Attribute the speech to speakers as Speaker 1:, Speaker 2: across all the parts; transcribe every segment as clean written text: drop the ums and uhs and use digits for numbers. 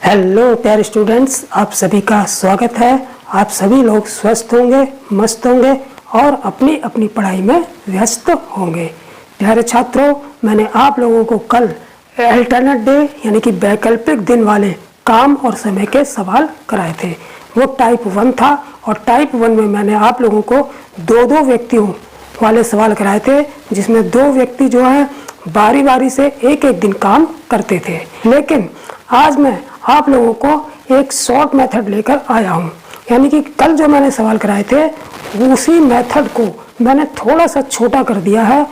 Speaker 1: Hello प्यारे students, आप सभी का स्वागत है। आप सभी लोग स्वस्थ होंगे, मस्त होंगे और अपनी अपनी पढ़ाई में व्यस्त होंगे। प्यारे छात्रों, मैंने आप लोगों को कल अल्टरनेट डे यानी कि वैकल्पिक दिन वाले काम और समय के सवाल कराए थे। वो टाइप 1 था और टाइप 1 में मैंने आप लोगों को दो दो व्यक्तियों वाले सवाल कराए थे, जिसमें दो व्यक्ति जो है बारी बारी से एक एक दिन काम करते थे। लेकिन आज मैं आप लोगों को एक शॉर्ट मेथड लेकर आया हूँ, यानी कि कल जो मैंने सवाल कराए थे उसी मेथड को मैंने थोड़ा सा छोटा कर दिया है,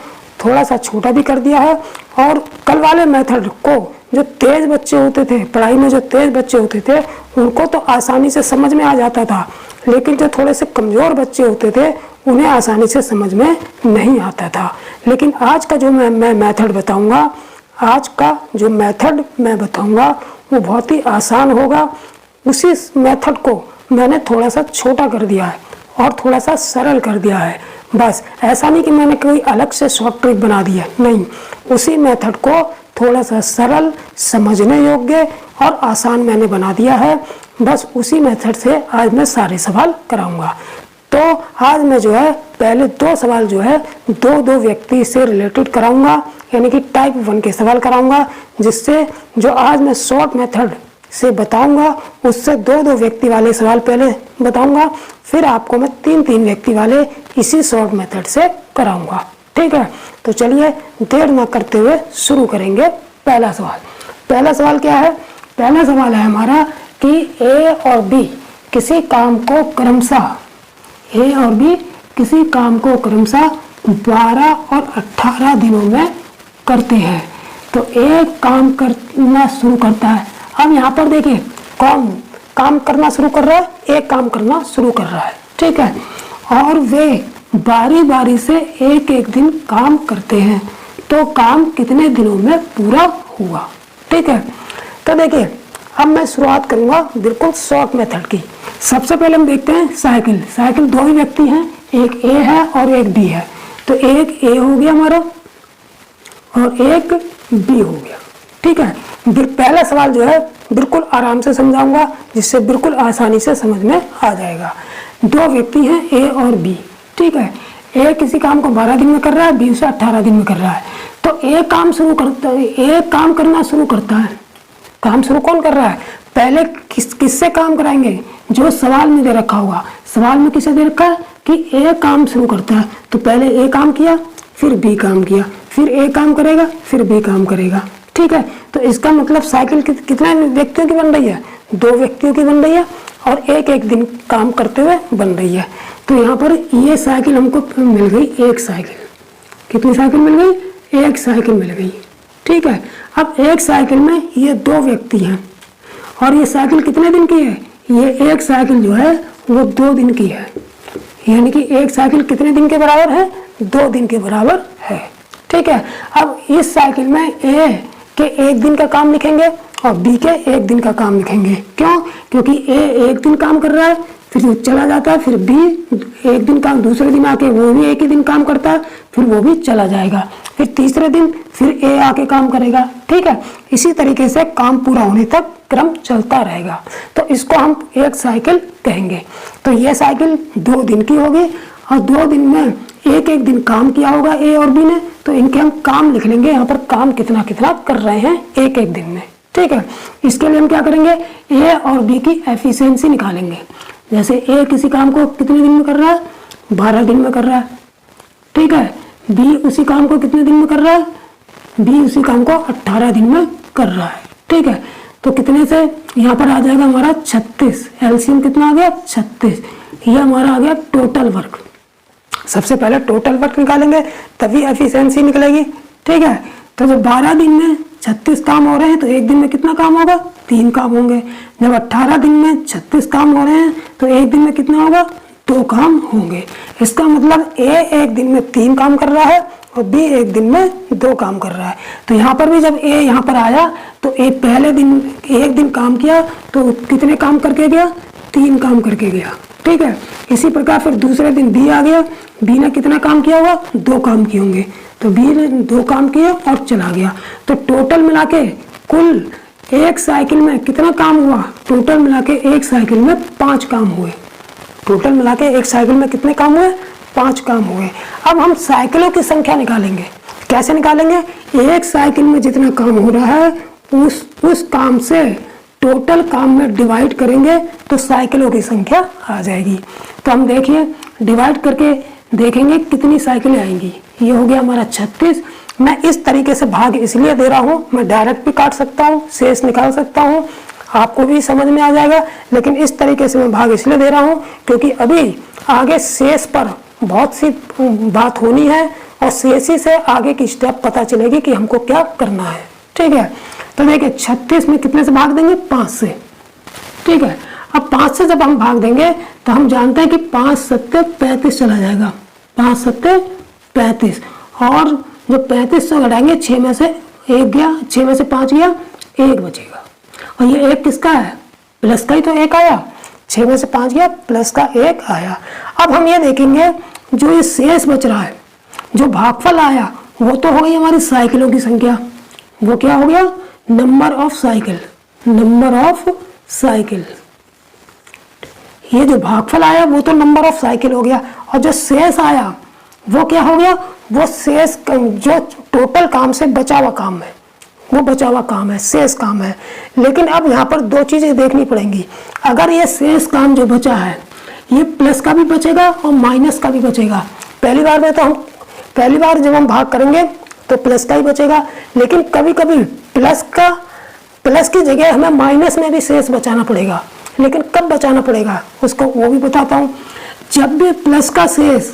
Speaker 1: थोड़ा सा छोटा भी कर दिया है। और कल वाले मेथड को जो तेज बच्चे होते थे, पढ़ाई में जो तेज बच्चे होते थे, उनको तो आसानी से समझ में आ जाता था, लेकिन जो थोड़े से कमज़ोर बच्चे होते थे उन्हें आसानी से समझ में नहीं आता था। लेकिन आज का जो मैं मेथड बताऊंगा, आज का जो मेथड मैं बताऊंगा वो बहुत ही आसान होगा। उसी मेथड को मैंने थोड़ा सा छोटा कर दिया है और थोड़ा सा सरल कर दिया है। बस ऐसा नहीं कि मैंने कोई अलग से शॉर्ट ट्रिक बना दी है, नहीं, उसी मेथड को थोड़ा सा सरल, समझने योग्य और आसान मैंने बना दिया है। बस उसी मेथड से आज मैं सारे सवाल कराऊंगा। तो आज मैं जो है पहले दो सवाल जो है दो व्यक्ति से रिलेटेड कराऊंगा, यानी कि टाइप 1 के सवाल कराऊंगा, जिससे जो आज मैं शॉर्ट मेथड से बताऊंगा उससे दो व्यक्ति वाले सवाल पहले बताऊंगा, फिर आपको मैं तीन व्यक्ति वाले इसी शॉर्ट मेथड से कराऊंगा। ठीक है, तो चलिए देर न करते हुए शुरू करेंगे। पहला सवाल क्या है? पहला सवाल है हमारा कि ए और बी किसी काम को क्रमशः 12 और 18 दिनों में करते हैं। तो एक काम करना शुरू करता है। अब यहाँ पर देखिए कौन काम करना शुरू कर रहा है? एक काम करना शुरू कर रहा है, ठीक है, और वे बारी बारी से एक एक दिन काम करते हैं। तो काम कितने दिनों में पूरा हुआ? ठीक है, तो देखिए अब मैं शुरुआत करूंगा बिल्कुल शॉर्ट मेथड की। सबसे पहले हम देखते हैं साइकिल दो ही व्यक्ति हैं, एक ए है और एक बी है। तो एक ए हो गया हमारा और एक बी हो गया। ठीक है, पहला सवाल जो है बिल्कुल आराम से समझाऊंगा, जिससे बिल्कुल आसानी से समझ में आ जाएगा। दो व्यक्ति हैं ए और बी, ठीक है। ए किसी काम को 12 दिन में कर रहा है, बी उसे 18 दिन में कर रहा है। तो ए काम करना शुरू करता है। काम शुरू कौन कर रहा है? पहले किससे काम कराएंगे? जो सवाल में दे रखा होगा। सवाल में किसे दे रखा है कि ए काम शुरू करता है, तो पहले ए काम किया, फिर बी काम किया, फिर ए काम करेगा, फिर बी काम करेगा। ठीक है, तो इसका मतलब साइकिल कितने व्यक्तियों की बन रही है? 2 व्यक्तियों की बन रही है और एक एक दिन काम करते हुए बन रही है। तो यहाँ पर ये साइकिल हमको मिल गई, एक साइकिल। कितनी साइकिल मिल गई? एक साइकिल मिल गई। ठीक है, अब एक साइकिल में ये 2 व्यक्ति हैं और ये साइकिल कितने दिन की है? ये एक साइकिल जो है वो 2 दिन की है, यानी कि एक साइकिल कितने दिन के बराबर है? 2 दिन के बराबर है। ठीक है, अब इस साइकिल में ए के एक दिन का काम लिखेंगे और बी के एक दिन का काम लिखेंगे। क्यों? क्योंकि ए एक दिन काम कर रहा है, फिर चला जाता है, फिर बी एक दिन काम, दूसरे दिन आके वो भी एक ही दिन काम करता है, फिर वो भी चला जाएगा, फिर तीसरे दिन फिर ए आके काम करेगा। ठीक है, इसी तरीके से काम पूरा होने तक क्रम चलता रहेगा। तो इसको हम एक साइकिल कहेंगे। तो ये साइकिल 2 दिन की होगी और 2 दिन में एक एक दिन काम किया होगा ए और बी ने, तो इनके हम काम लिख लेंगे यहाँ पर, काम कितना कितना कर रहे हैं एक एक दिन में। ठीक है, इसके लिए हम क्या करेंगे? ए और बी की एफिशिएंसी निकालेंगे। जैसे ए किसी काम को कितने दिन में कर रहा है? 12 दिन में कर रहा है। ठीक है, बी उसी काम को कितने दिन में कर रहा है? बी उसी काम को 18 दिन में कर रहा है। ठीक है, तो कितने से यहाँ पर आ जाएगा हमारा 36। एलसीएम कितना आ गया? 36। ये हमारा आ गया टोटल वर्क। सबसे पहले टोटल वर्क निकालेंगे, तभी एफिशिएंसी निकलेगी। ठीक है, तो जब 12 दिन में 36 काम हो रहे हैं तो एक दिन में कितना काम होगा? 3 काम होंगे। जब 18 दिन में 36 काम हो रहे हैं तो एक दिन में कितना होगा? 2 काम होंगे। इसका मतलब ए एक दिन में 3 काम कर रहा है और बी एक दिन में 2 काम कर रहा है। तो यहाँ पर भी जब ए यहाँ पर आया तो ए पहले दिन एक दिन काम किया तो कितने काम करके गया? 3 काम करके गया। ठीक है, इसी प्रकार फिर दूसरे दिन बी आ गया, बी ने कितना काम किया होगा? 2 काम किए होंगे, तो बी ने 2 काम किए और चला गया। तो टोटल मिला के कुल एक साइकिल में कितना काम हुआ, टोटल मिला के एक साइकिल में 5 काम हुए। टोटल मिला के एक साइकिल में कितने काम हुए, 5 काम हुए। अब हम साइकिलों की संख्या निकालेंगे। कैसे निकालेंगे, एक साइकिल में जितना काम हो रहा है उस काम से टोटल काम में डिवाइड करेंगे तो साइकिलों की संख्या आ जाएगी। तो हम देखिए डिवाइड करके देखेंगे कितनी साइकिलें आएंगी। ये हो गया हमारा 36। मैं इस तरीके से भाग इसलिए दे रहा हूँ, मैं डायरेक्ट भी काट सकता हूँ, शेष निकाल सकता हूँ, आपको भी समझ में आ जाएगा। लेकिन इस तरीके से मैं भाग इसलिए दे रहा हूँ क्योंकि अभी आगे शेष पर बहुत सी बात होनी है और शेष ही से आगे की स्टेप पता चलेगी कि हमको क्या करना है। ठीक है, तो देखिए 36 में कितने से भाग देंगे, 5 से। ठीक है, अब 5 से जब हम भाग देंगे तो हम जानते हैं कि 5 सत्ते 35 चला जाएगा, 5 सत्ते 35। और जब 35 से घटाएंगे 6 में से 1 गया, 6 में से 5 गया, 1 बचेगा। और ये 1 किसका है, प्लस का ही तो 1 आया, 6 में से 5 गया, प्लस का 1 आया। अब हम ये देखेंगे जो ये शेष बच रहा है, जो भागफल आया वो तो हो गई हमारी साइकिलों की संख्या। वो क्या हो गया, number of cycle, number of cycle. ये जो भागफल आया वो तो नंबर ऑफ साइकिल हो गया। और जो शेष आया वो क्या हो गया, वो शेष जो टोटल काम से बचा हुआ काम है, वो बचा हुआ काम है, शेष काम है। लेकिन अब यहाँ पर 2 चीजें देखनी पड़ेंगी। अगर ये शेष काम जो बचा है ये प्लस का भी बचेगा और माइनस का भी बचेगा। पहली बार जब हम भाग करेंगे तो प्लस का ही बचेगा, लेकिन कभी कभी प्लस की जगह हमें माइनस में भी शेष बचाना पड़ेगा। लेकिन कब बचाना पड़ेगा उसको वो भी बताता हूँ। जब भी प्लस का शेष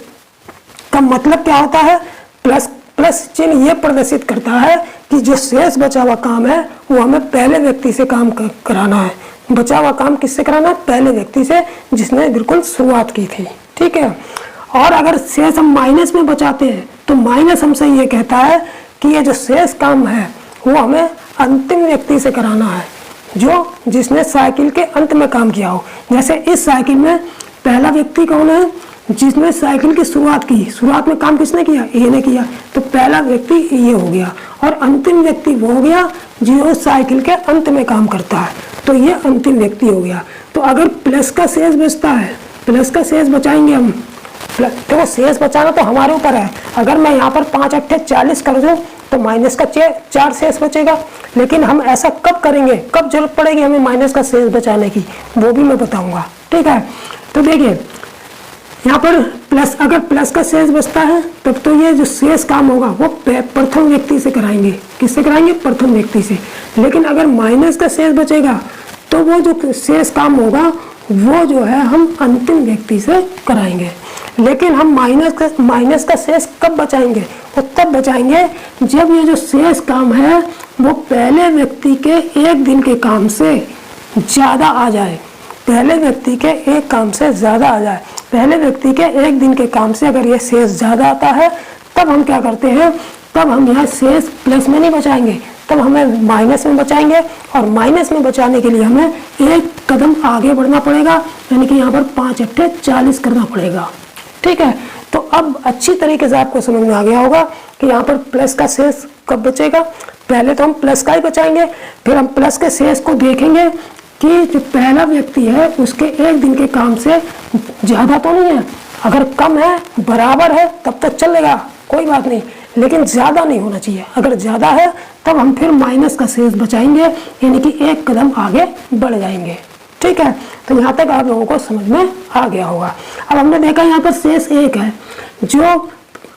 Speaker 1: का मतलब क्या होता है, प्लस चिन्ह ये प्रदर्शित करता है कि जो शेष बचा हुआ काम है वो हमें पहले व्यक्ति से काम कराना है। बचा हुआ काम किससे कराना है, पहले व्यक्ति से जिसने बिल्कुल शुरुआत की थी। ठीक है, और अगर शेष हम माइनस में बचाते हैं तो माइनस हमसे ये कहता है कि ये जो शेष काम है वो हमें अंतिम व्यक्ति से कराना है, जो जिसने साइकिल के अंत में काम किया हो। जैसे इस साइकिल में पहला व्यक्ति कौन है, जिसने साइकिल की शुरुआत की, शुरुआत में काम किसने किया, ए ने किया, तो पहला व्यक्ति ये हो गया। और अंतिम व्यक्ति वो हो गया जो साइकिल के अंत में काम करता है, तो ये अंतिम व्यक्ति हो गया। तो अगर प्लस का शेष बचता है, प्लस का शेष बचाएंगे हम, तो शेष बचाना तो हमारे ऊपर है। अगर मैं यहाँ पर 5 अट्ठे 40 कर दूं तो माइनस का 4 शेष बचेगा। लेकिन हम ऐसा कब करेंगे, कब जरूरत पड़ेगी हमें माइनस का शेष बचाने की, वो भी मैं बताऊंगा। ठीक है, तो देखिए यहाँ पर अगर प्लस का शेष बचता है तब तो ये जो शेष काम होगा वो प्रथम व्यक्ति से कराएंगे। किससे कराएंगे, प्रथम व्यक्ति से। लेकिन अगर माइनस का शेष बचेगा तो वो जो शेष काम होगा वो जो है हम अंतिम व्यक्ति से कराएंगे। लेकिन हम माइनस का शेष कब बचाएंगे, वो तब बचाएंगे जब ये जो शेष काम है वो पहले व्यक्ति के 1 दिन के काम से ज़्यादा आ जाए। पहले व्यक्ति के एक काम से ज़्यादा आ जाए, पहले व्यक्ति के 1 दिन के काम से अगर ये शेष ज़्यादा आता है तब हम क्या करते हैं, तब हम यहाँ शेष प्लस में नहीं बचाएंगे, तब हमें माइनस में बचाएंगे। और माइनस में बचाने के लिए हमें 1 कदम आगे बढ़ना पड़ेगा, यानी कि यहाँ पर 5 अट्ठे 40 करना पड़ेगा। ठीक है, तो अब अच्छी तरीके से आपको समझ में आ गया होगा कि यहाँ पर प्लस का शेष कब बचेगा। पहले तो हम प्लस का ही बचाएंगे, फिर हम प्लस के शेष को देखेंगे कि जो पहला व्यक्ति है उसके 1 दिन के काम से ज़्यादा तो नहीं है। अगर कम है, बराबर है, तब तक चलेगा, कोई बात नहीं, लेकिन ज़्यादा नहीं होना चाहिए। अगर ज़्यादा है तब हम फिर माइनस का शेष बचाएंगे, यानी कि 1 कदम आगे बढ़ जाएंगे। ठीक है, तो यहाँ तक आप लोगों को समझ में आ गया होगा। अब हमने देखा यहाँ पर शेष 1 है, जो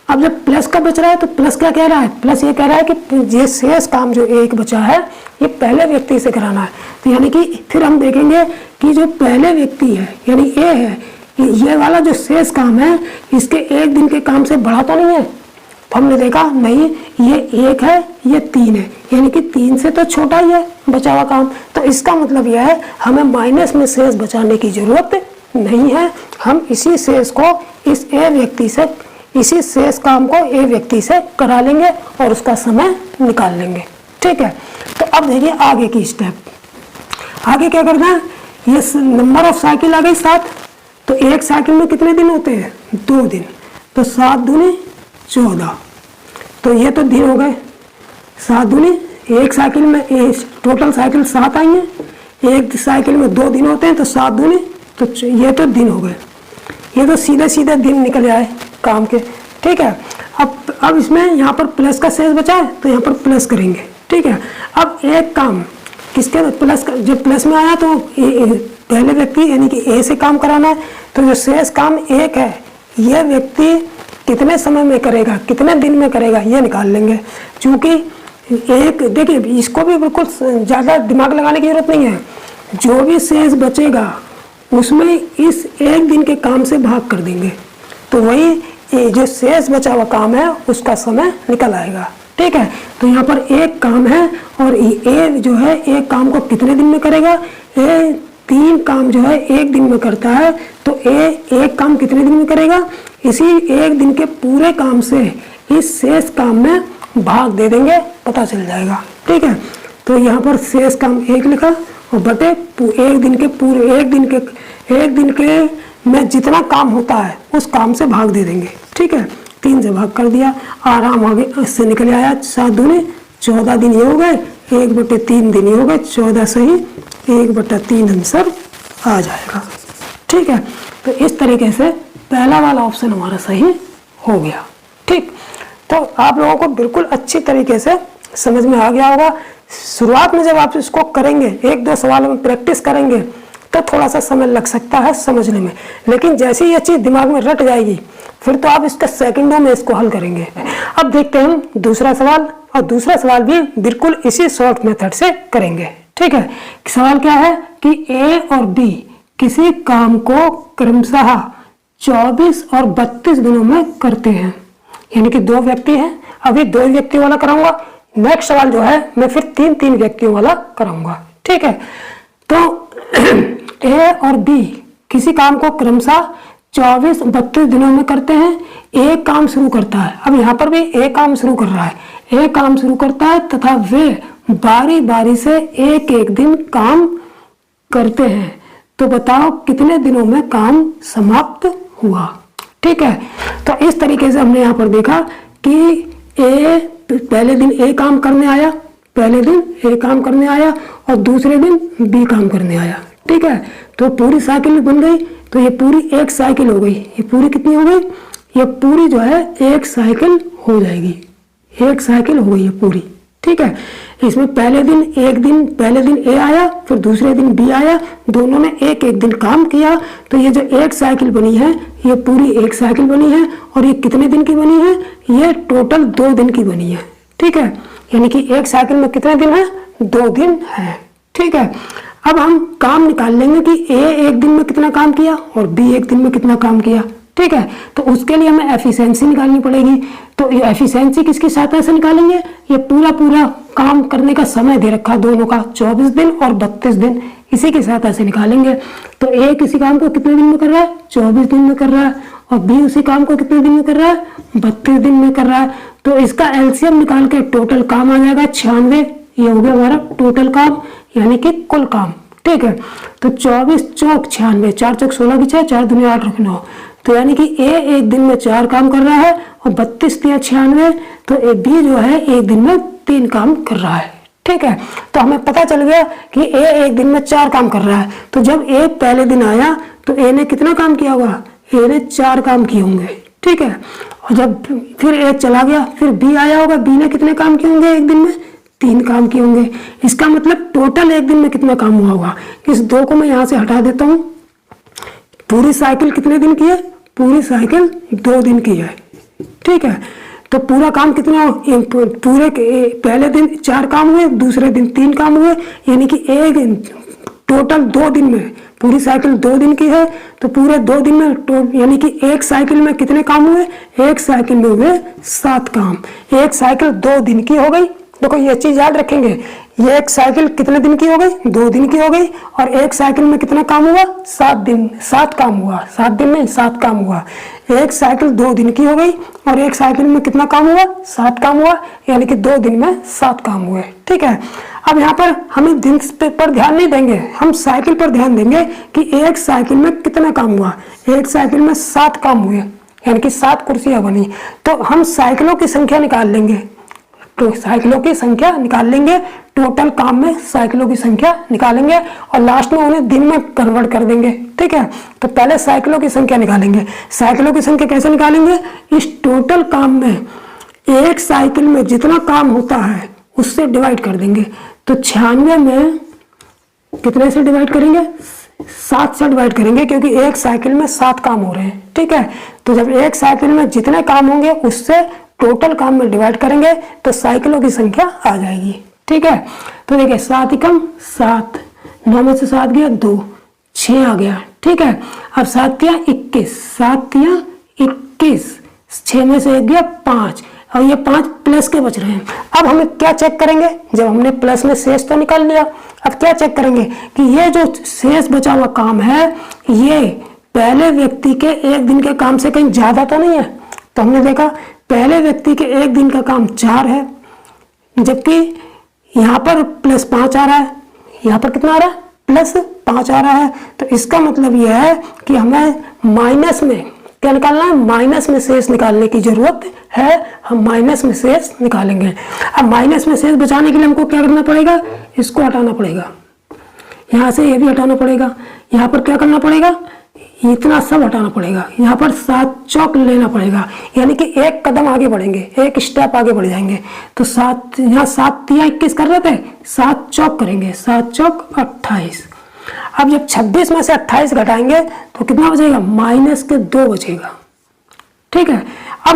Speaker 1: अब जब प्लस का बच रहा है तो प्लस क्या कह रहा है, प्लस ये कह रहा है कि ये शेष काम जो 1 बचा है ये पहले व्यक्ति से कराना है। तो यानी कि फिर हम देखेंगे कि जो पहले व्यक्ति है यानी ए है, ये वाला जो शेष काम है इसके 1 दिन के काम से बड़ा तो नहीं है। तो हमने देखा नहीं, ये 1 है, ये 3 है, यानी कि 3 से तो छोटा ही है बचा हुआ काम। तो इसका मतलब यह है हमें माइनस में शेष बचाने की जरूरत नहीं है। हम इसी शेष को इस ए व्यक्ति से, इसी शेष काम को ए व्यक्ति से करा लेंगे और उसका समय निकाल लेंगे। ठीक है, तो अब देखिए आगे की स्टेप। आगे क्या करना है, ये नंबर ऑफ साइकिल आ गई 7, तो एक साइकिल में कितने दिन होते हैं, 2 दिन, तो 7 दूनी 14, तो ये तो दिन हो गए, 7 दूनी एक साइकिल में टोटल साइकिल 7 आई हैं, एक साइकिल में 2 दिन होते हैं, तो 7 दूनी तो ये तो दिन हो गए, ये तो सीधे सीधे दिन निकल आए काम के। ठीक है, अब इसमें यहाँ पर प्लस का शेष बचा है तो यहाँ पर प्लस करेंगे। ठीक है, अब एक काम किसके प्लस का, जब प्लस में आया तो पहले व्यक्ति यानी कि ए से काम कराना है, तो जो शेष काम 1 है यह व्यक्ति कितने समय में करेगा, कितने दिन में करेगा, ये निकाल लेंगे। चूँकि एक देखिए इसको भी बिल्कुल ज़्यादा दिमाग लगाने की जरूरत नहीं है, जो भी शेष बचेगा उसमें इस 1 दिन के काम से भाग कर देंगे, तो वही जो शेष बचा हुआ काम है उसका समय निकल आएगा। ठीक है, तो यहाँ पर एक काम है और ए जो है एक काम को कितने दिन में करेगा, ए 3 काम जो है 1 दिन में करता है, तो ए एक काम कितने दिन में करेगा, इसी 1 दिन के पूरे काम से इस शेष काम में भाग दे देंगे, पता चल जाएगा। ठीक है, तो यहाँ पर शेष काम 1 लिखा और बटे 1 दिन के पूरे 1 दिन के में जितना काम होता है उस काम से भाग दे देंगे। ठीक है, 3 से भाग कर दिया, आराम आगे इससे निकल आया, 7 दूनी 14 दिन ये हो गए, 1/3 दिन ये हो गए, 14 सही 1/3 आंसर आ जाएगा। ठीक है, तो इस तरीके से पहला वाला ऑप्शन हमारा सही हो गया। ठीक, तो आप लोगों को बिल्कुल अच्छी तरीके से समझ में आ गया होगा। शुरुआत में जब आप इसको करेंगे, 1-2 सवालों में प्रैक्टिस करेंगे तो थोड़ा सा समय लग सकता है समझने में, लेकिन जैसे ही ये चीज़ दिमाग में रट जाएगी फिर तो आप इसका सेकंडों में इसको हल करेंगे। अब देखते हैं हम दूसरा सवाल, और दूसरा सवाल भी बिल्कुल इसी शॉर्ट मेथड से करेंगे। ठीक है, सवाल क्या है कि ए और बी किसी काम को क्रमशः 24 और 32 दिनों में करते हैं, यानी कि 2 व्यक्ति हैं। अभी 2 व्यक्तियों वाला कराऊंगा, नेक्स्ट सवाल जो है मैं फिर 3-3 व्यक्तियों वाला कराऊंगा। ठीक है, तो ए और बी किसी काम को क्रमशः 24-32 दिनों में करते हैं। एक काम शुरू करता है, अब यहाँ पर भी एक काम शुरू कर रहा है, एक काम शुरू करता है तथा वे बारी बारी से एक दिन काम करते हैं, तो बताओ कितने दिनों में काम समाप्त हुआ। ठीक है, तो इस तरीके से हमने यहाँ पर देखा कि ए पहले दिन ए काम करने आया, पहले दिन ए काम करने आया और दूसरे दिन बी काम करने आया। ठीक है, तो पूरी साइकिल बन गई, तो ये पूरी एक साइकिल हो गई, ये पूरी कितनी हो गई, ये पूरी जो है एक साइकिल हो जाएगी, एक साइकिल हो गई है पूरी। ठीक है, इसमें पहले दिन ए आया, फिर दूसरे दिन बी आया, दोनों ने एक दिन काम किया, तो ये जो एक साइकिल बनी है ये पूरी एक साइकिल बनी है, और ये कितने दिन की बनी है, ये टोटल 2 दिन की बनी है। ठीक है, यानी कि एक साइकिल में कितने दिन है, 2 दिन है। ठीक है, अब हम काम निकाल लेंगे कि ए एक दिन में कितना काम किया और बी एक दिन में कितना काम किया। ठीक है, तो उसके लिए हमें एफिशिएंसी निकालनी पड़ेगी, तो ये एफिशिएंसी किसकी सहायता से निकालेंगे, ये पूरा काम करने का समय दे रखा दोनों का 24 दिन और 32 दिन, इसी की सहायता से निकालेंगे। तो ए किसी काम को कितने दिन में कर रहा है, 24 दिन में कर रहा है, और बी उसी काम को कितने दिन में कर रहा है, 32 दिन में कर रहा है। तो इसका एलसीएम निकाल के टोटल काम आ जाएगा 96, ये हो गया हमारा टोटल काम यानी कि कुल काम। ठीक है, तो 24 चौक 96, 4 चौक 16 की 6, 4 दूनी 8 9, तो यानी कि ए एक दिन में 4 काम कर रहा है और 32 × 96, तो ए बी जो है एक दिन में 3 काम कर रहा है। ठीक है, तो हमें पता चल गया कि ए एक दिन में 4 काम कर रहा है, तो जब ए पहले दिन आया तो ए ने कितना काम किया होगा, ए ने 4 काम किए होंगे। ठीक है, और जब फिर ए चला गया, फिर बी आया होगा, बी ने कितने काम किए होंगे, एक दिन में 3 काम किए होंगे। इसका मतलब टोटल एक दिन में कितना काम हुआ होगा, इस 2 को मैं यहाँ से हटा देता हूँ। पूरी साइकिल कितने दिन की है, पूरी साइकिल 2 दिन की है। ठीक है, तो पूरा काम कितना, पूरे पहले दिन 4 काम हुए, दूसरे दिन 3 काम हुए, यानी कि एक टोटल 2 दिन में, पूरी साइकिल 2 दिन की है, तो पूरे 2 दिन में यानी कि एक साइकिल में कितने काम हुए, एक साइकिल में हुए 7 काम। एक साइकिल 2 दिन की हो गई। देखो ये चीज याद रखेंगे, ये एक साइकिल कितने दिन की हो गई, 2 दिन की हो गई, और एक साइकिल में कितना काम हुआ, 7 काम हुआ, 7 दिन में 7 काम हुआ। एक साइकिल 2 दिन की हो गई और एक साइकिल में कितना काम हुआ, 7 काम हुआ, यानी कि 2 दिन में 7 काम हुए। ठीक है, अब यहाँ पर हमें दिन पर ध्यान नहीं देंगे, हम साइकिल पर ध्यान देंगे कि एक साइकिल में कितना काम हुआ। एक साइकिल में 7 काम हुए, यानी कि 7 कुर्सियां बनी, तो हम साइकिलों की संख्या निकाल लेंगे। तो साइकिलों की संख्या निकाल लेंगे, टोटल काम में साइकिलों की संख्या निकालेंगे और लास्ट में उन्हें दिन में कन्वर्ट कर देंगे। ठीक है, तो पहले साइकिलों की संख्या निकालेंगे। साइकिलों की संख्या कैसे निकालेंगे? इस टोटल काम में एक साइकिल में जितना काम होता है उससे डिवाइड कर देंगे। तो 96 में कितने से डिवाइड करेंगे? 7 से डिवाइड करेंगे, क्योंकि एक साइकिल में 7 काम हो रहे हैं। ठीक है, तो जब एक साइकिल में जितने काम होंगे उससे टोटल काम में डिवाइड करेंगे तो साइकिलों की संख्या आ जाएगी। ठीक है, तो देखिए 7 एकम 7, 9 में से 7 गया 2, 6 आ गया। ठीक है, अब 7 तिया 21, 7 तिया 21, 6 में से 1 गया 5 और ये 5 प्लस के बच रहे हैं। अब हमें क्या चेक करेंगे? जब हमने प्लस में शेष तो निकाल लिया, अब क्या चेक करेंगे कि ये जो शेष बचा हुआ काम है ये पहले व्यक्ति के एक दिन के काम से कहीं ज्यादा तो नहीं है। तो हमने देखा पहले व्यक्ति के एक दिन का काम 4 है, जबकि यहाँ पर प्लस 5 आ रहा है, यहाँ पर कितना आ रहा है? प्लस 5 आ रहा है। तो इसका मतलब यह है कि हमें माइनस में क्या निकालना है? माइनस में शेष निकालने की जरूरत है। हम माइनस में शेष निकालेंगे। अब माइनस में शेष बचाने के लिए हमको क्या करना पड़ेगा? इसको हटाना पड़ेगा, यहाँ से ये भी हटाना पड़ेगा, यहाँ पर क्या करना पड़ेगा? इतना सब हटाना पड़ेगा, यहाँ पर 7 चौक लेना पड़ेगा, यानी कि एक कदम आगे बढ़ेंगे, एक स्टेप आगे बढ़ जाएंगे। तो 7 यहाँ 7 तिया 21 कर रहे थे, 7 चौक करेंगे, 7 चौक 28। अब जब 26 में से 28 घटाएंगे तो कितना बचेगा? माइनस के 2 बचेगा। ठीक है, अब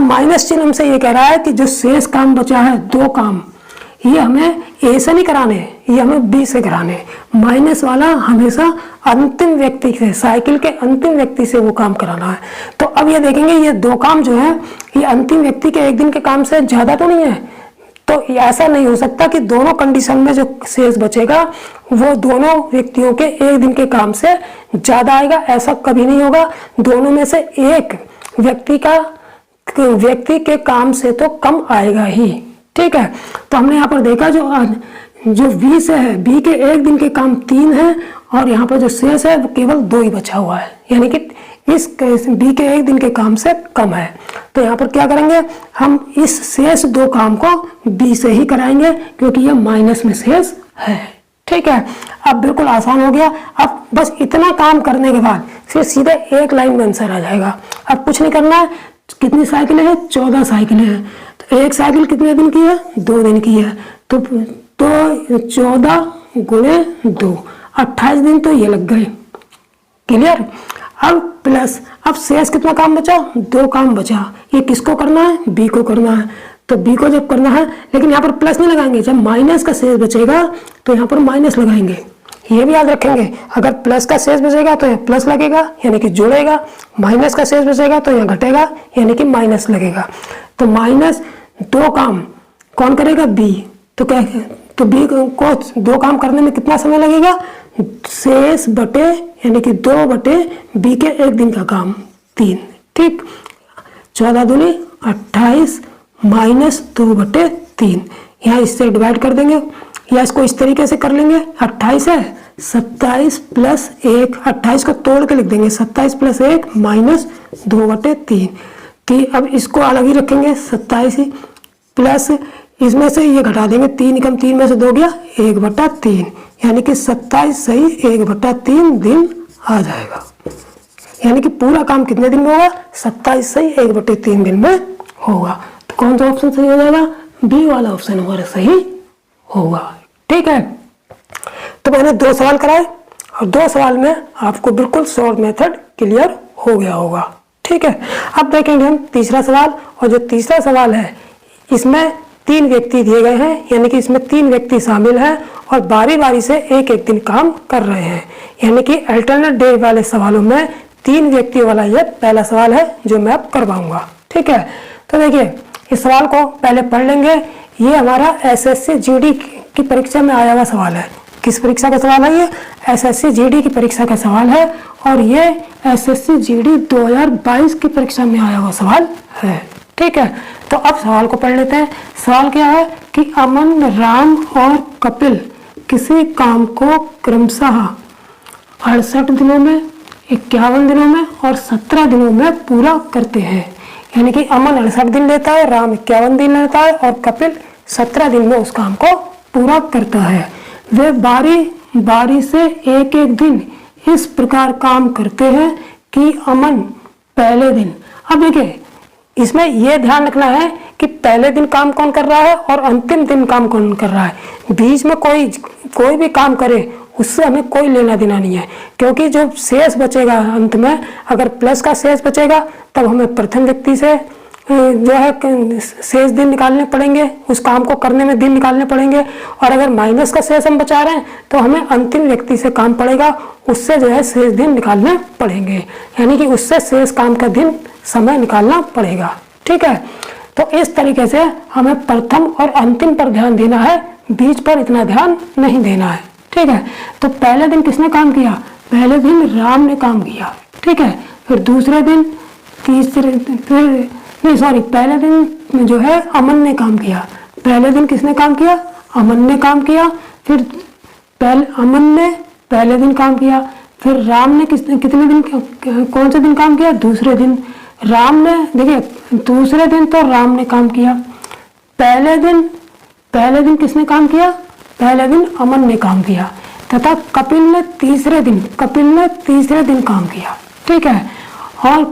Speaker 1: माइनस चिन्ह हमसे ये कह रहा है कि जो शेष काम बचा है 2 काम, ये हमें ए से नहीं कराने, ये हमें बी से कराने। माइनस वाला हमेशा अंतिम व्यक्ति से, साइकिल के अंतिम व्यक्ति से वो काम कराना है। तो अब ये देखेंगे ये 2 काम जो है ये अंतिम व्यक्ति के एक दिन के काम से ज्यादा तो नहीं है। तो ऐसा नहीं हो सकता कि दोनों कंडीशन में जो शेष बचेगा वो दोनों व्यक्तियों के एक दिन के काम से ज्यादा आएगा, ऐसा कभी नहीं होगा। दोनों में से एक व्यक्ति के काम से तो कम आएगा ही। ठीक है, तो हमने यहाँ पर देखा जो बी से है, बी के एक दिन के काम 3 है और यहाँ पर जो शेष है वो केवल 2 ही बचा हुआ है, यानी कि इस बी के एक दिन के काम से कम है। तो यहाँ पर क्या करेंगे? हम इस शेष 2 काम को बी से ही कराएंगे, क्योंकि ये माइनस में शेष है। ठीक है, अब बिल्कुल आसान हो गया। अब बस इतना काम करने के बाद फिर सीधे एक लाइन में आंसर आ जाएगा। अब कुछ नहीं करना है। कितनी साइकिलें हैं? 14 साइकिलें हैं। तो एक साइकिल कितने दिन की है? 2 दिन की है। तो 14 गुणे 2, 28 दिन तो ये लग गए। क्लियर? अब प्लस, अब शेष कितना काम बचा? 2 काम बचा। ये किसको करना है? बी को करना है। तो बी को जब करना है, लेकिन यहाँ पर प्लस नहीं लगाएंगे। जब माइनस का शेष बचेगा तो यहाँ पर माइनस लगाएंगे। ये भी याद रखेंगे, अगर प्लस का शेष बचेगा तो यहाँ प्लस लगेगा, यानी कि जोड़ेगा। माइनस का शेष बचेगा तो यहाँ घटेगा, यानी कि माइनस लगेगा। तो माइनस 2 काम कौन करेगा? बी। तो क्या, तो बी को 2 काम करने में कितना समय लगेगा? शेष बटे, यानी कि 2 बटे बी के एक दिन का काम 3। ठीक, 14 दूनी 28 माइनस 2 बटे 3। यहाँ इससे डिवाइड कर देंगे या इसको इस तरीके से कर लेंगे। 28 है, 27 प्लस 1, 28 को तोड़ के लिख देंगे, 27 प्लस 1 माइनस 2 बटे 3। अब इसको अलग ही रखेंगे, 27 ही प्लस इसमें से ये घटा देंगे, 3 एकम 3 में से 2 गया 1 बटा 3, यानी कि 27 सही 1 बटा 3 दिन आ जाएगा। यानी कि पूरा काम कितने दिन में होगा? 27 सही 1 बटे 3 दिन में होगा। तो कौन सा ऑप्शन सही हो जाएगा? बी वाला ऑप्शन हमारा सही होगा। ठीक है, तो मैंने 2 सवाल कराए और 2 सवाल में आपको बिल्कुल शॉर्ट मेथड क्लियर हो गया होगा। ठीक है, अब देखेंगे हम तीसरा सवाल। और जो तीसरा सवाल है इसमें 3 व्यक्ति दिए गए हैं, यानी कि इसमें 3 व्यक्ति शामिल हैं और बारी बारी से एक एक दिन काम कर रहे हैं। यानी कि अल्टरनेट डे वाले सवालों में 3 व्यक्तियों वाला ये पहला सवाल है जो मैं अब करवाऊंगा। ठीक है, तो देखिए इस सवाल को पहले पढ़ लेंगे। ये हमारा एसएससी जीडी की परीक्षा में आया हुआ सवाल है। किस परीक्षा का सवाल है? ये एसएससी जीडी की परीक्षा का सवाल है और ये एसएससी जीडी 2022 की परीक्षा में आया हुआ सवाल है। ठीक है, तो अब सवाल को पढ़ लेते हैं। सवाल क्या है कि अमन, राम और कपिल किसी काम को क्रमशः 68 दिनों में, 51 दिनों में और 17 दिनों में पूरा करते हैं। यानी कि अमन 68 दिन लेता है, राम 51 दिन लेता है और कपिल 17 दिन में उस काम को पूरा करता है। वे बारी बारी से एक एक दिन इस प्रकार काम करते हैं कि अमन पहले दिन, अब देखिए इसमें यह ध्यान रखना है कि पहले दिन काम कौन कर रहा है और अंतिम दिन काम कौन कर रहा है। बीच में कोई भी काम करे उससे हमें कोई लेना देना नहीं है, क्योंकि जो शेष बचेगा अंत में, अगर प्लस का शेष बचेगा तब हमें प्रथम व्यक्ति से जो है शेष दिन निकालने पड़ेंगे, उस काम को करने में दिन निकालने पड़ेंगे, और अगर माइनस का शेष हम बचा रहे हैं तो हमें अंतिम व्यक्ति से काम पड़ेगा, उससे जो है शेष दिन निकालने पड़ेंगे, यानी कि उससे शेष काम का दिन समय निकालना पड़ेगा। ठीक है, तो इस तरीके से हमें प्रथम और अंतिम पर ध्यान देना है, बीच पर इतना ध्यान नहीं देना है। ठीक है, तो पहले दिन किसने काम किया? पहले दिन राम ने काम किया। ठीक है, फिर दूसरे दिन पहले दिन जो है अमन ने काम किया। पहले दिन किसने काम किया? अमन ने काम किया। फिर अमन ने पहले दिन काम किया। फिर राम ने कितने दिन, कौन से दिन काम किया? दूसरे दिन। राम ने, देखिए दूसरे दिन तो राम ने काम किया। पहले दिन किसने काम किया? पहले दिन अमन ने काम किया, तथा कपिल ने तीसरे दिन काम किया। ठीक है, और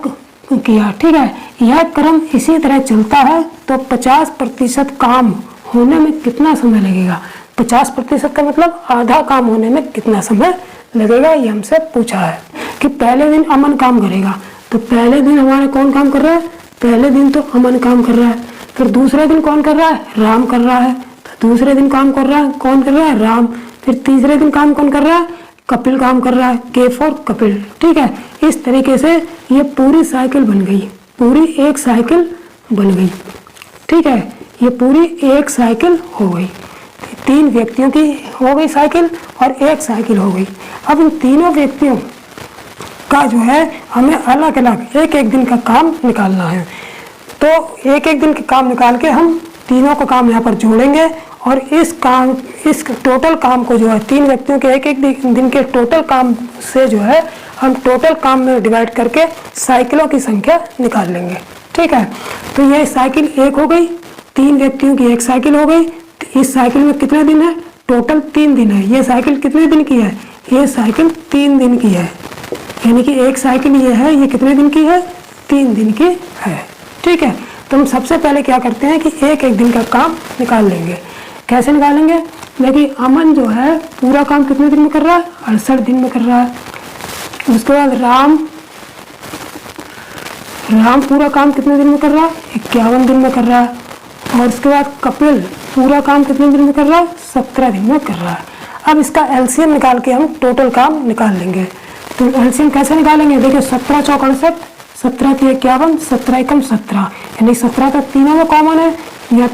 Speaker 1: किया। ठीक है, यह क्रम इसी तरह चलता है तो 50% काम होने में कितना समय लगेगा? 50% का मतलब आधा काम होने में कितना समय लगेगा, ये हमसे पूछा है कि पहले दिन अमन काम करेगा, तो पहले दिन हमारे कौन काम कर रहा है? पहले दिन तो अमन काम कर रहा है। फिर दूसरे दिन कौन कर रहा है? राम कर रहा है। तो दूसरे दिन काम कर रहा है, कौन कर रहा है? राम। फिर तीसरे दिन काम कौन कर रहा है? कपिल काम कर रहा है, के फॉर कपिल। ठीक है, इस तरीके से ये पूरी साइकिल बन गई, पूरी एक साइकिल बन गई। ठीक है, ये पूरी एक साइकिल हो गई, 3 व्यक्तियों की हो गई साइकिल और एक साइकिल हो गई। अब इन तीनों व्यक्तियों का जो है हमें अलग अलग एक एक दिन का काम निकालना है, तो एक एक दिन के काम निकाल के हम तीनों का काम यहाँ पर जोड़ेंगे और इस टोटल काम को जो है 3 व्यक्तियों के एक एक दिन के टोटल काम से जो है हम टोटल काम में डिवाइड करके साइकिलों की संख्या निकाल लेंगे। ठीक है, तो यह साइकिल एक हो गई, 3 व्यक्तियों की एक साइकिल हो गई। इस साइकिल में कितने दिन है? टोटल 3 दिन है। ये साइकिल कितने दिन की है? ये साइकिल 3 दिन की है, यानी कि एक साइकिल ये है, ये कितने दिन की है? 3 दिन की है। ठीक है, तो हम सबसे पहले क्या करते हैं कि एक एक दिन का काम निकाल लेंगे। कैसे निकालेंगे? देखिए अमन जो है पूरा काम कितने दिन में कर रहा है? 68 दिन में कर रहा है। उसके बाद राम पूरा काम कितने दिन में कर रहा है? 51 दिन में कर रहा है। और उसके बाद कपिल पूरा काम कितने दिन में कर रहा है? 17 दिन में कर रहा है। अब इसका एलसीएम निकाल के हम टोटल काम निकाल लेंगे। तो एलसीएम कैसे निकालेंगे? देखिए 17 चौक 68, 17 की 51, 17 एकम 17, यानी 17 तो तीनों में कॉमन है, या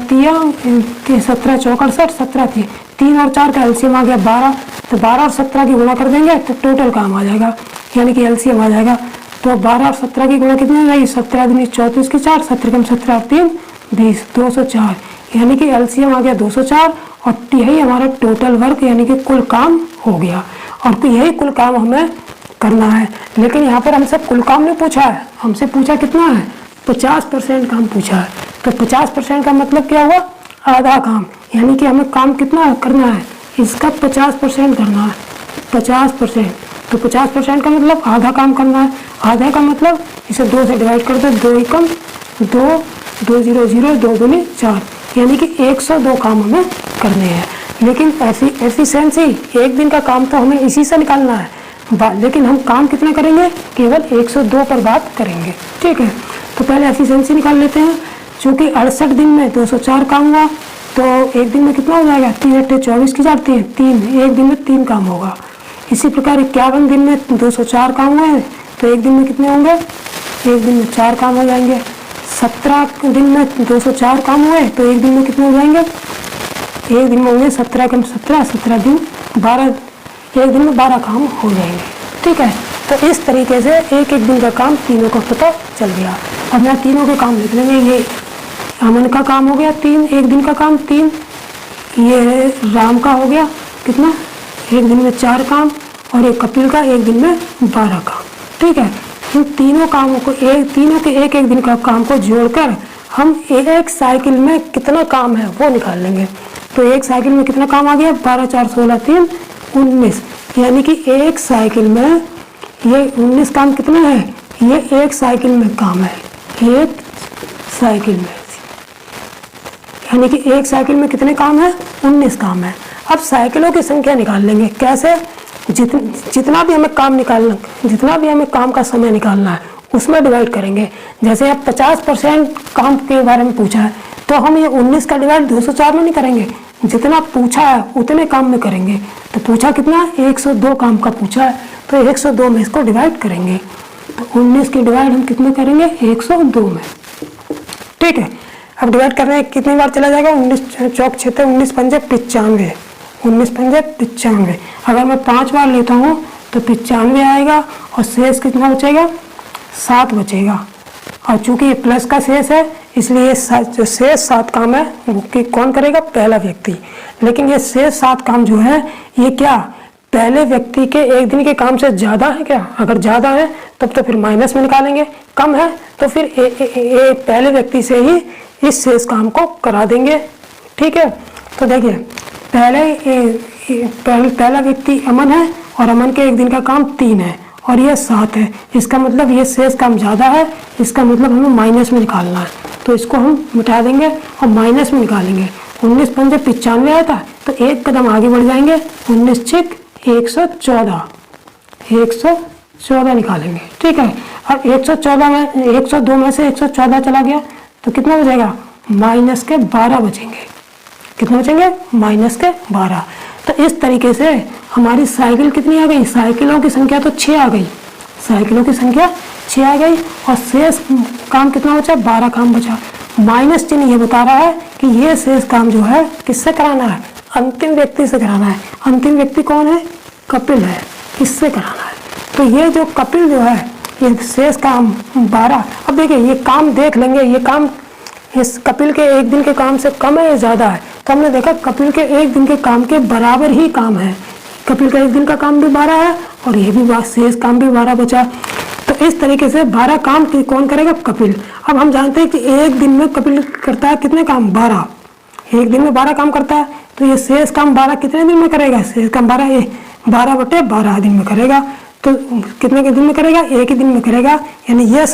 Speaker 1: 17 चौक 68, 17 थी, 3 और 4 का एलसीएम आ गया 12, तो 12 और 17 की गुणा कर देंगे तो टोटल काम आ जाएगा, यानी कि एलसीएम आ जाएगा। तो 12 और 17 की गुणा कितनी हो जाएगी? 17 दूनी 34 की 4, 17 कम 17 और 3 20, 204, यानी कि एलसीएम आ गया 204 और यही हमारा टोटल वर्क यानी कि कुल काम हो गया। और यही कुल काम हमें करना है, लेकिन यहाँ पर हमसे कुल काम नहीं पूछा है, हमसे पूछा कितना है? 50% काम पूछा है। तो 50% का मतलब क्या हुआ? आधा काम, यानी कि हमें काम कितना करना है? इसका 50% करना है, 50%। तो 50% का मतलब आधा काम करना है। आधा का मतलब इसे 2 से डिवाइड कर दो, 2 एकम 2, 2 0 0, 2 दूनी 4, यानी कि 102 काम हमें करने हैं। लेकिन एफिशिएंसी एक दिन का काम तो हमें इसी से निकालना है, लेकिन हम काम कितना करेंगे? केवल 102 पर बात करेंगे। ठीक है, तो पहले एफिशिएंसी निकाल लेते हैं। चूँकि 68 दिन में 204 काम हुआ तो एक दिन में कितना हो जाएगा? 3 8 24 की 4 3, एक दिन में 3 काम होगा। इसी प्रकार 51 दिन में 204 काम हुए तो एक दिन में कितने होंगे? एक दिन में 4 काम हो जाएंगे। 17 दिन में 204 काम हुए तो एक दिन में कितने हो जाएंगे? एक दिन में होंगे 17 कम 17, 17 दिन 12, एक दिन में 12 काम हो जाएंगे। ठीक है, तो इस तरीके से एक एक दिन का काम तीनों का पता चल गया। अब यहाँ तीनों के काम लिख लेंगे। ये अमन का काम हो गया 3, एक दिन का काम 3, ये राम का हो गया कितना? एक दिन में 4 काम, और एक कपिल का एक दिन में 12 काम। ठीक है, इन तीनों कामों को तीनों के एक एक दिन का काम को जोड़कर हम एक साइकिल में कितना काम है वो निकाल लेंगे। तो एक साइकिल में कितना काम आ गया, 12 4 16 3 19, यानी कि एक साइकिल में ये 19 काम कितना है, ये एक साइकिल में काम है, एक साइकिल में, यानी कि एक साइकिल में कितने काम है, 19 काम है। अब साइकिलों की संख्या निकाल लेंगे। कैसे, जितना भी हमें काम का समय निकालना है उसमें डिवाइड करेंगे। जैसे अब 50% काम के बारे में पूछा है तो हम ये 19 का डिवाइड 204 में नहीं करेंगे, जितना पूछा है उतने काम में करेंगे। तो पूछा कितना, 102 काम का पूछा है, तो 102 में इसको डिवाइड करेंगे। तो 19 की डिवाइड हम कितने करेंगे, 102 में। ठीक है, अब डिवाइड कर रहे हैं, कितनी बार चला जाएगा, 19 चौक 6 19 पंजे 95, 19 पंजे 95। अगर मैं 5 बार लेता हूँ तो 95 आएगा और शेष कितना बचेगा, 7 बचेगा। और चूंकि ये प्लस का शेष है इसलिए जो शेष 7 काम है वो कौन करेगा, पहला व्यक्ति। लेकिन ये शेष 7 काम जो है ये क्या पहले व्यक्ति के एक दिन के काम से ज़्यादा है क्या, अगर ज़्यादा है तब तो फिर माइनस में निकालेंगे, कम है तो फिर पहले व्यक्ति से ही इस शेष काम को करा देंगे। ठीक है, तो देखिए पहला व्यक्ति अमन है और अमन के एक दिन का काम 3 है और ये 7 है, इसका मतलब ये शेष काम ज़्यादा है, इसका मतलब हमें माइनस में निकालना है। तो इसको हम मिटा देंगे और माइनस में निकालेंगे। 19 पंजे 95 आया था तो एक कदम आगे बढ़ जाएंगे, 19 छिक 114 निकालेंगे। ठीक है, अब 102 में से 114 चला गया तो कितना बचेगा, माइनस के 12 बचेंगे। कितने बचेंगे, माइनस के 12। तो इस तरीके से हमारी साइकिल कितनी आ गई, साइकिलों की संख्या तो 6 आ गई, साइकिलों की संख्या 6 आ गई और शेष काम कितना बचा, 12 काम बचा। माइनस चिन्ह ये बता रहा है कि ये शेष काम जो है किससे कराना है, अंतिम व्यक्ति से कराना है। अंतिम व्यक्ति कौन है, कपिल है, इससे कराना है। तो ये जो कपिल जो है ये शेष काम 12। अब देखिए ये काम देख लेंगे, ये काम इस कपिल के एक दिन के काम से कम है या ज़्यादा है। तो हमने देखा कपिल के एक दिन के काम के बराबर ही काम है, कपिल का एक दिन का काम भी 12 है और ये भी शेष काम भी 12 बचा। तो इस तरीके से 12 काम कौन करेगा, कपिल। अब हम जानते हैं कि एक दिन में कपिल करता है कितने काम, 12, एक दिन में 12 काम करता है। तो ये शेष काम 12 कितने दिन में करेगा, शेष काम 12/12 दिन में करेगा। तो कितने के दिन में करेगा, एक ही दिन में करेगा, यानी ये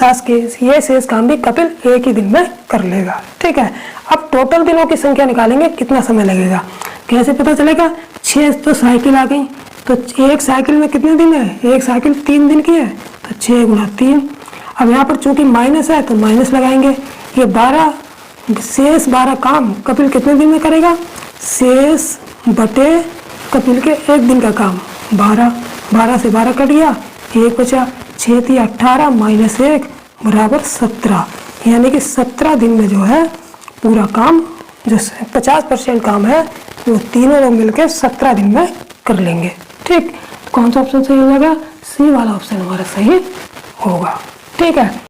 Speaker 1: शेष काम भी कपिल एक ही दिन में कर लेगा। ठीक है, अब टोटल दिनों की संख्या निकालेंगे, कितना समय लगेगा, कैसे पता चलेगा। 6 तो साइकिल आ गई, तो एक साइकिल में कितने दिन है, एक साइकिल 3 दिन की है, तो 6 × 3। अब यहाँ पर चूंकि माइनस है तो माइनस लगाएंगे। ये 12 शेष 12 काम कपिल कितने दिन में करेगा, शेष बटे कपिल के एक दिन का काम 12 से 12 कट गया, 1 बचा, 6 × 18 - 1 = 17, यानी कि 17 दिन में जो है पूरा काम, जो 50% काम है वो तीनों लोग मिलकर 17 दिन में कर लेंगे। ठीक, कौन सा ऑप्शन सही हो जाएगा, सी वाला ऑप्शन हमारा सही होगा। ठीक है।